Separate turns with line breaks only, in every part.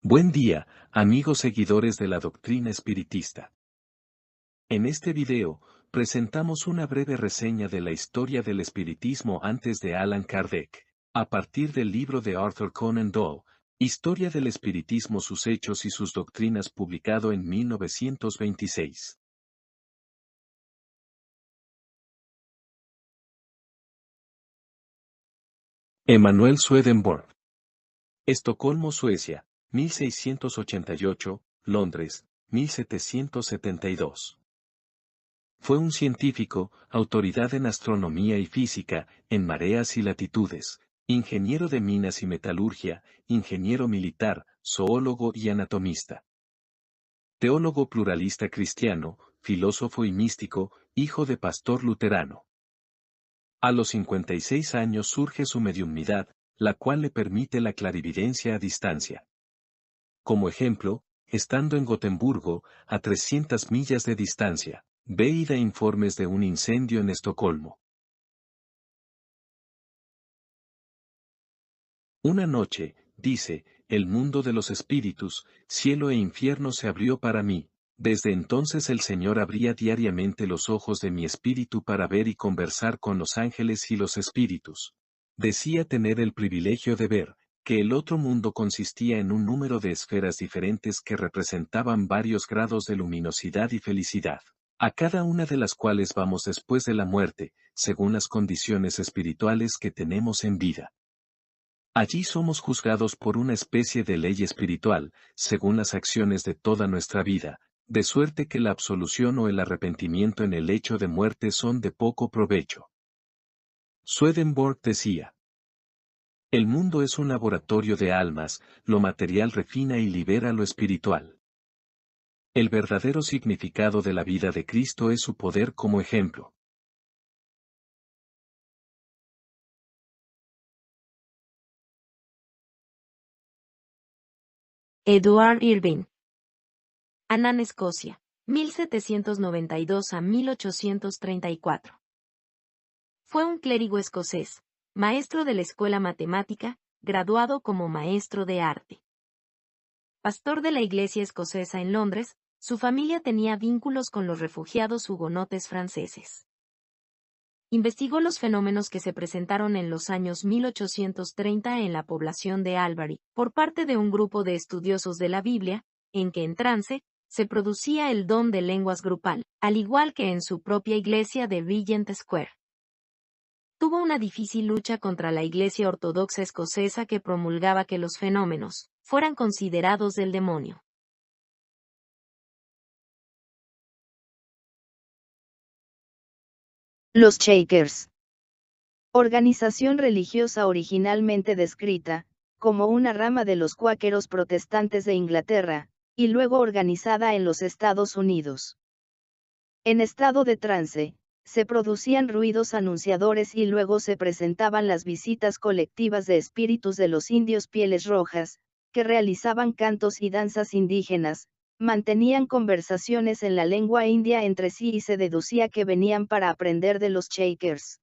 Buen día, amigos seguidores de la doctrina espiritista. En este video, presentamos una breve reseña de la historia del espiritismo antes de Allan Kardec, a partir del libro de Arthur Conan Doyle, Historia del espiritismo, sus hechos y sus doctrinas, publicado en 1926. Emanuel Swedenborg. Estocolmo, Suecia, 1688, Londres, 1772. Fue un científico, autoridad en astronomía y física, en mareas y latitudes, ingeniero de minas y metalurgia, ingeniero militar, zoólogo y anatomista. Teólogo pluralista cristiano, filósofo y místico, hijo de pastor luterano. A los 56 años surge su mediumnidad, la cual le permite la clarividencia a distancia. Como ejemplo, estando en Gotemburgo, a 300 millas de distancia, ve y da informes de un incendio en Estocolmo. Una noche, dice, el mundo de los espíritus, cielo e infierno se abrió para mí. Desde entonces el Señor abría diariamente los ojos de mi espíritu para ver y conversar con los ángeles y los espíritus. Decía tener el privilegio de ver, que el otro mundo consistía en un número de esferas diferentes que representaban varios grados de luminosidad y felicidad, a cada una de las cuales vamos después de la muerte, según las condiciones espirituales que tenemos en vida. Allí somos juzgados por una especie de ley espiritual, según las acciones de toda nuestra vida, de suerte que la absolución o el arrepentimiento en el hecho de muerte son de poco provecho. Swedenborg decía: el mundo es un laboratorio de almas, lo material refina y libera lo espiritual. El verdadero significado de la vida de Cristo es su poder como ejemplo.
Edward Irving. Annan, Escocia, 1792 a 1834. Fue un clérigo escocés, maestro de la escuela matemática, graduado como maestro de arte. Pastor de la iglesia escocesa en Londres, su familia tenía vínculos con los refugiados hugonotes franceses. Investigó los fenómenos que se presentaron en los años 1830 en la población de Albury, por parte de un grupo de estudiosos de la Biblia, en que en trance, se producía el don de lenguas grupal, al igual que en su propia iglesia de Regent Square. Tuvo una difícil lucha contra la iglesia ortodoxa escocesa que promulgaba que los fenómenos fueran considerados del demonio.
Los Shakers. Organización religiosa originalmente descrita, como una rama de los cuáqueros protestantes de Inglaterra, y luego organizada en los Estados Unidos. En estado de trance, se producían ruidos anunciadores y luego se presentaban las visitas colectivas de espíritus de los indios pieles rojas, que realizaban cantos y danzas indígenas, mantenían conversaciones en la lengua india entre sí y se deducía que venían para aprender de los Shakers.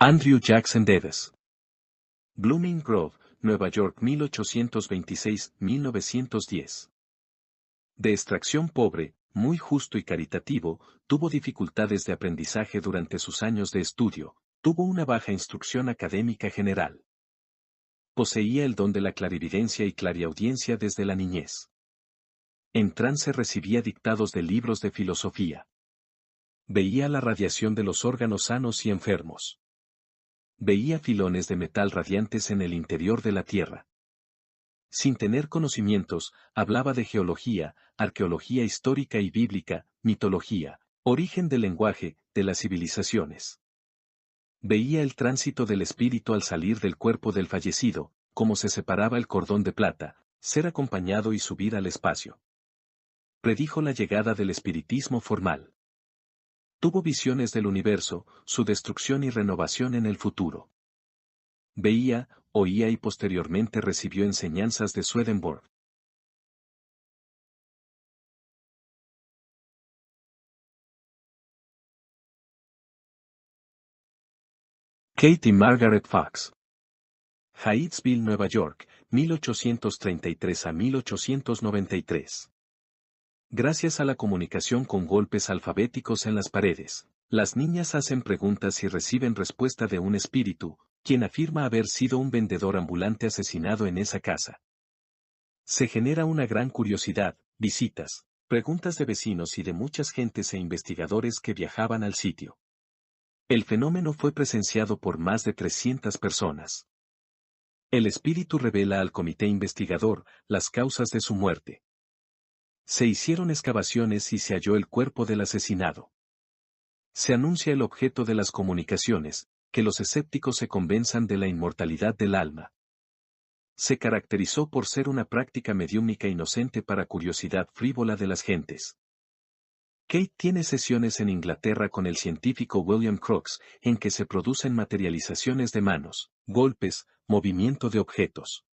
Andrew Jackson Davis. Blooming Grove, Nueva York, 1826-1910. De extracción pobre, muy justo y caritativo, tuvo dificultades de aprendizaje durante sus años de estudio, tuvo una baja instrucción académica general. Poseía el don de la clarividencia y clariaudiencia desde la niñez. En trance recibía dictados de libros de filosofía. Veía la radiación de los órganos sanos y enfermos. Veía filones de metal radiantes en el interior de la Tierra. Sin tener conocimientos, hablaba de geología, arqueología histórica y bíblica, mitología, origen del lenguaje, de las civilizaciones. Veía el tránsito del espíritu al salir del cuerpo del fallecido, como se separaba el cordón de plata, ser acompañado y subir al espacio. Predijo la llegada del espiritismo formal. Tuvo visiones del universo, su destrucción y renovación en el futuro. Veía, oía y posteriormente recibió enseñanzas de Swedenborg. Kate y Margaret Fox. Hyattsville, Nueva York, 1833 a 1893. Gracias a la comunicación con golpes alfabéticos en las paredes, las niñas hacen preguntas y reciben respuesta de un espíritu, quien afirma haber sido un vendedor ambulante asesinado en esa casa. Se genera una gran curiosidad, visitas, preguntas de vecinos y de muchas gentes e investigadores que viajaban al sitio. El fenómeno fue presenciado por más de 300 personas. El espíritu revela al comité investigador las causas de su muerte. Se hicieron excavaciones y se halló el cuerpo del asesinado. Se anuncia el objeto de las comunicaciones, que los escépticos se convenzan de la inmortalidad del alma. Se caracterizó por ser una práctica mediúmnica inocente para curiosidad frívola de las gentes. Kate tiene sesiones en Inglaterra con el científico William Crookes, en que se producen materializaciones de manos, golpes, movimiento de objetos.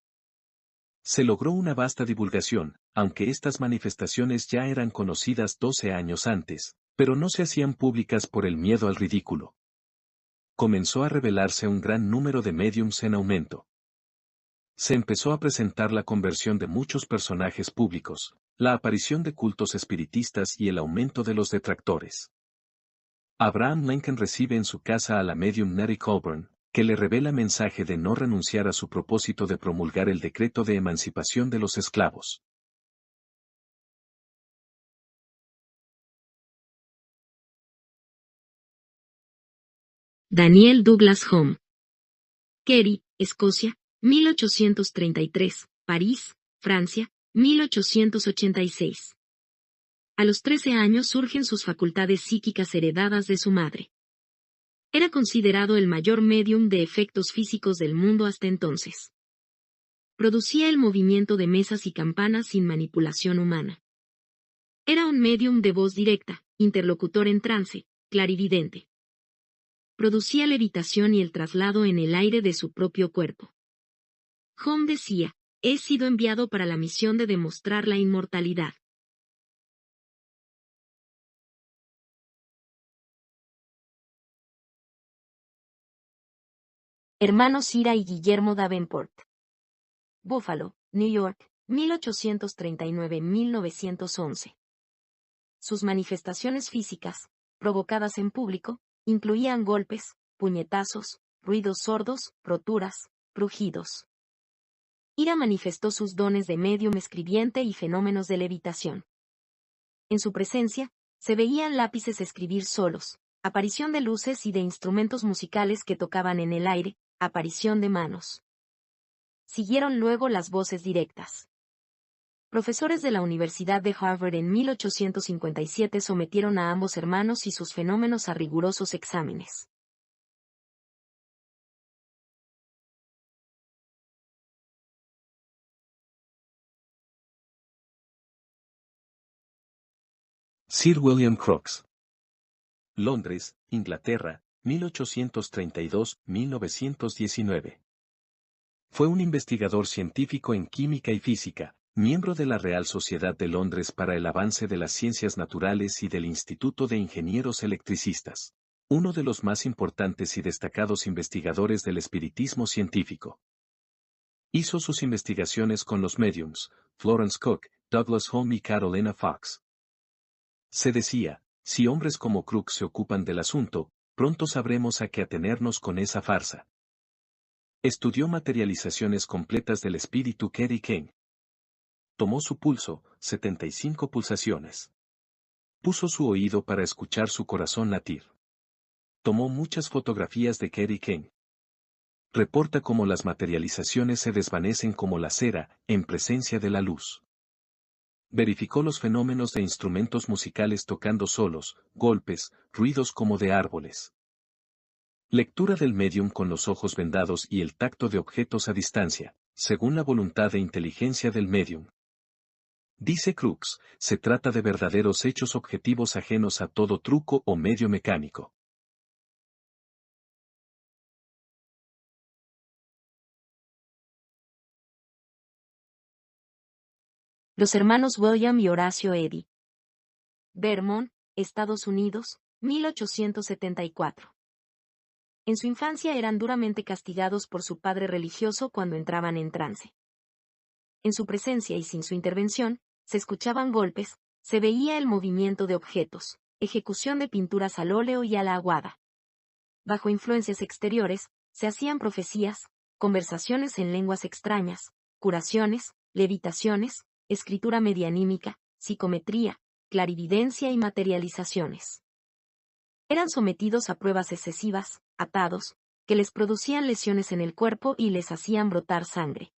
Se logró una vasta divulgación, aunque estas manifestaciones ya eran conocidas 12 años antes, pero no se hacían públicas por el miedo al ridículo. Comenzó a revelarse un gran número de médiums en aumento. Se empezó a presentar la conversión de muchos personajes públicos, la aparición de cultos espiritistas y el aumento de los detractores. Abraham Lincoln recibe en su casa a la medium Nettie Colburn, que le revela mensaje de no renunciar a su propósito de promulgar el decreto de emancipación de los esclavos.
Daniel Douglas Home. Kerry, Escocia, 1833, París, Francia, 1886. A los 13 años surgen sus facultades psíquicas heredadas de su madre. Era considerado el mayor médium de efectos físicos del mundo hasta entonces. Producía el movimiento de mesas y campanas sin manipulación humana. Era un médium de voz directa, interlocutor en trance, clarividente. Producía levitación y el traslado en el aire de su propio cuerpo. Home decía, he sido enviado para la misión de demostrar la inmortalidad. Hermanos Ira y Guillermo Davenport. Buffalo, New York, 1839-1911. Sus manifestaciones físicas, provocadas en público, incluían golpes, puñetazos, ruidos sordos, roturas, crujidos. Ira manifestó sus dones de médium escribiente y fenómenos de levitación. En su presencia, se veían lápices escribir solos, aparición de luces y de instrumentos musicales que tocaban en el aire, aparición de manos. Siguieron luego las voces directas. Profesores de la Universidad de Harvard en 1857 sometieron a ambos hermanos y sus fenómenos a rigurosos exámenes.
Sir William Crookes. Londres, Inglaterra, 1832-1919. Fue un investigador científico en química y física, miembro de la Real Sociedad de Londres para el avance de las ciencias naturales y del Instituto de Ingenieros Electricistas. Uno de los más importantes y destacados investigadores del espiritismo científico. Hizo sus investigaciones con los mediums, Florence Cook, Douglas Home y Carolina Fox. Se decía, si hombres como Crookes se ocupan del asunto, pronto sabremos a qué atenernos con esa farsa. Estudió materializaciones completas del espíritu Kerry King. Tomó su pulso, 75 pulsaciones. Puso su oído para escuchar su corazón latir. Tomó muchas fotografías de Kerry King. Reporta cómo las materializaciones se desvanecen como la cera, en presencia de la luz. Verificó los fenómenos de instrumentos musicales tocando solos, golpes, ruidos como de árboles. Lectura del médium con los ojos vendados y el tacto de objetos a distancia, según la voluntad e inteligencia del médium. Dice Crookes, se trata de verdaderos hechos objetivos ajenos a todo truco o medio mecánico.
Los hermanos William y Horacio Eddy. Vermont, Estados Unidos, 1874. En su infancia eran duramente castigados por su padre religioso cuando entraban en trance. En su presencia y sin su intervención, se escuchaban golpes, se veía el movimiento de objetos, ejecución de pinturas al óleo y a la aguada. Bajo influencias exteriores, se hacían profecías, conversaciones en lenguas extrañas, curaciones, levitaciones, escritura medianímica, psicometría, clarividencia y materializaciones. Eran sometidos a pruebas excesivas, atados, que les producían lesiones en el cuerpo y les hacían brotar sangre.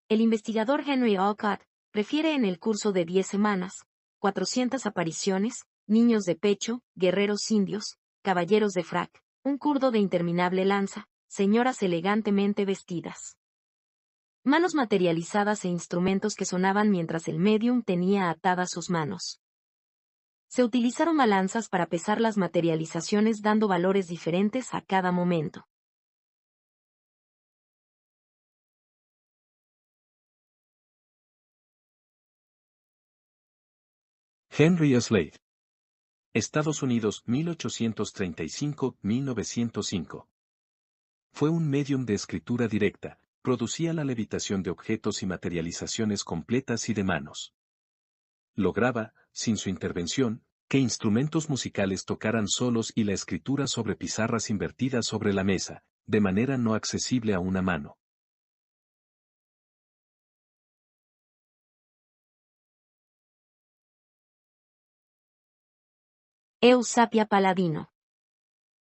El investigador Henry Olcott refiere en el curso de 10 semanas, 400 apariciones, niños de pecho, guerreros indios, caballeros de frac, un kurdo de interminable lanza, señoras elegantemente vestidas. Manos materializadas e instrumentos que sonaban mientras el médium tenía atadas sus manos. Se utilizaron balanzas para pesar las materializaciones dando valores diferentes a cada momento.
Henry Slade. Estados Unidos 1835-1905. Fue un medium de escritura directa, producía la levitación de objetos y materializaciones completas y de manos. Lograba, sin su intervención, que instrumentos musicales tocaran solos y la escritura sobre pizarras invertidas sobre la mesa, de manera no accesible a una mano.
Eusapia Paladino.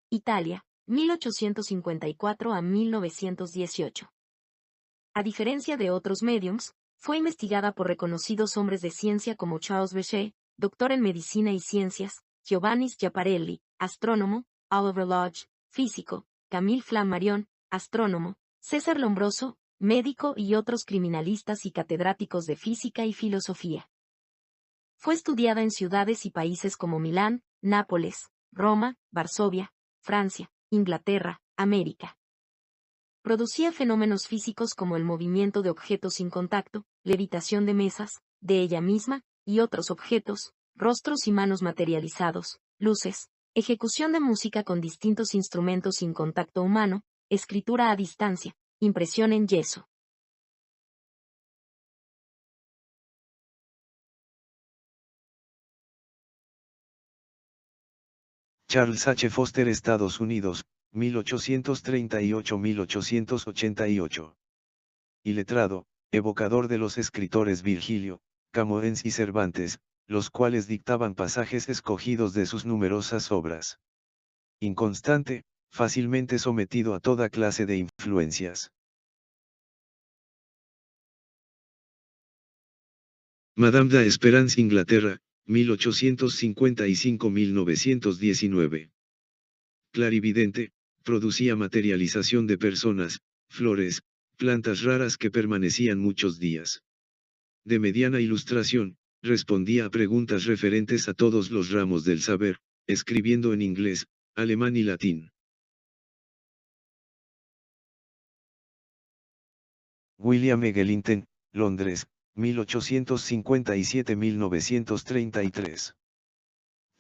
Italia, 1854 a 1918. A diferencia de otros mediums, fue investigada por reconocidos hombres de ciencia como Charles Bechet, doctor en medicina y ciencias, Giovanni Schiaparelli, astrónomo, Oliver Lodge, físico, Camille Flammarion, astrónomo, César Lombroso, médico y otros criminalistas y catedráticos de física y filosofía. Fue estudiada en ciudades y países como Milán, Nápoles, Roma, Varsovia, Francia, Inglaterra, América. Producía fenómenos físicos como el movimiento de objetos sin contacto, levitación de mesas, de ella misma, y otros objetos, rostros y manos materializados, luces, ejecución de música con distintos instrumentos sin contacto humano, escritura a distancia, impresión en yeso.
Charles H. Foster, Estados Unidos, 1838-1888. Iletrado, evocador de los escritores Virgilio, Camões y Cervantes, los cuales dictaban pasajes escogidos de sus numerosas obras. Inconstante, fácilmente sometido a toda clase de influencias. Madame d'Esperance, Inglaterra, 1855-1919. Clarividente, producía materialización de personas, flores, plantas raras que permanecían muchos días. De mediana ilustración, respondía a preguntas referentes a todos los ramos del saber, escribiendo en inglés, alemán y latín. William Eglinton, Londres, 1857-1933.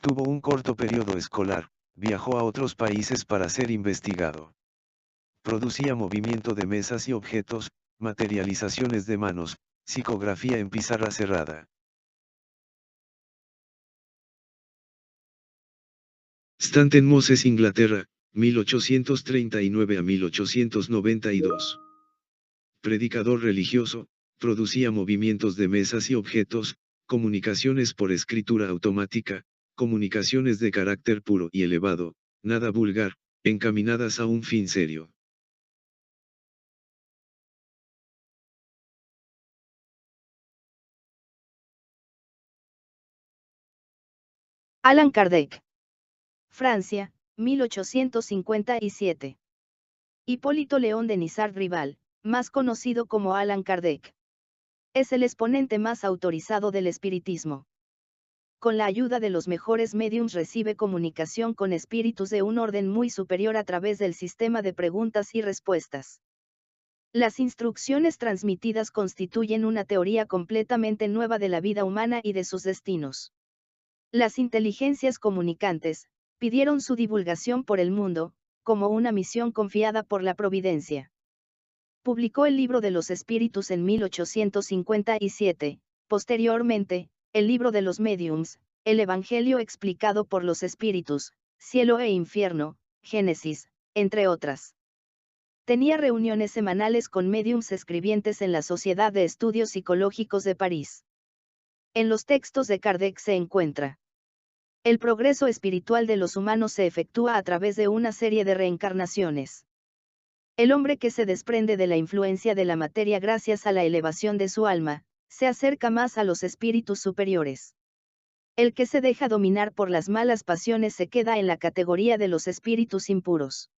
Tuvo un corto periodo escolar, viajó a otros países para ser investigado. Producía movimiento de mesas y objetos, materializaciones de manos, psicografía en pizarra cerrada. Stanton Moses, Inglaterra, 1839 a 1892. Predicador religioso, producía movimientos de mesas y objetos, comunicaciones por escritura automática, comunicaciones de carácter puro y elevado, nada vulgar, encaminadas a un fin serio.
Allan Kardec. Francia, 1857. Hipólito León de Nizard Rival, más conocido como Allan Kardec. Es el exponente más autorizado del espiritismo. Con la ayuda de los mejores médiums recibe comunicación con espíritus de un orden muy superior a través del sistema de preguntas y respuestas. Las instrucciones transmitidas constituyen una teoría completamente nueva de la vida humana y de sus destinos. Las inteligencias comunicantes pidieron su divulgación por el mundo, como una misión confiada por la providencia. Publicó el Libro de los Espíritus en 1857, posteriormente, el Libro de los Mediums, el Evangelio explicado por los Espíritus, Cielo e Infierno, Génesis, entre otras. Tenía reuniones semanales con médiums escribientes en la Sociedad de Estudios Psicológicos de París. En los textos de Kardec se encuentra: el progreso espiritual de los humanos se efectúa a través de una serie de reencarnaciones. El hombre que se desprende de la influencia de la materia gracias a la elevación de su alma, se acerca más a los espíritus superiores. El que se deja dominar por las malas pasiones se queda en la categoría de los espíritus impuros.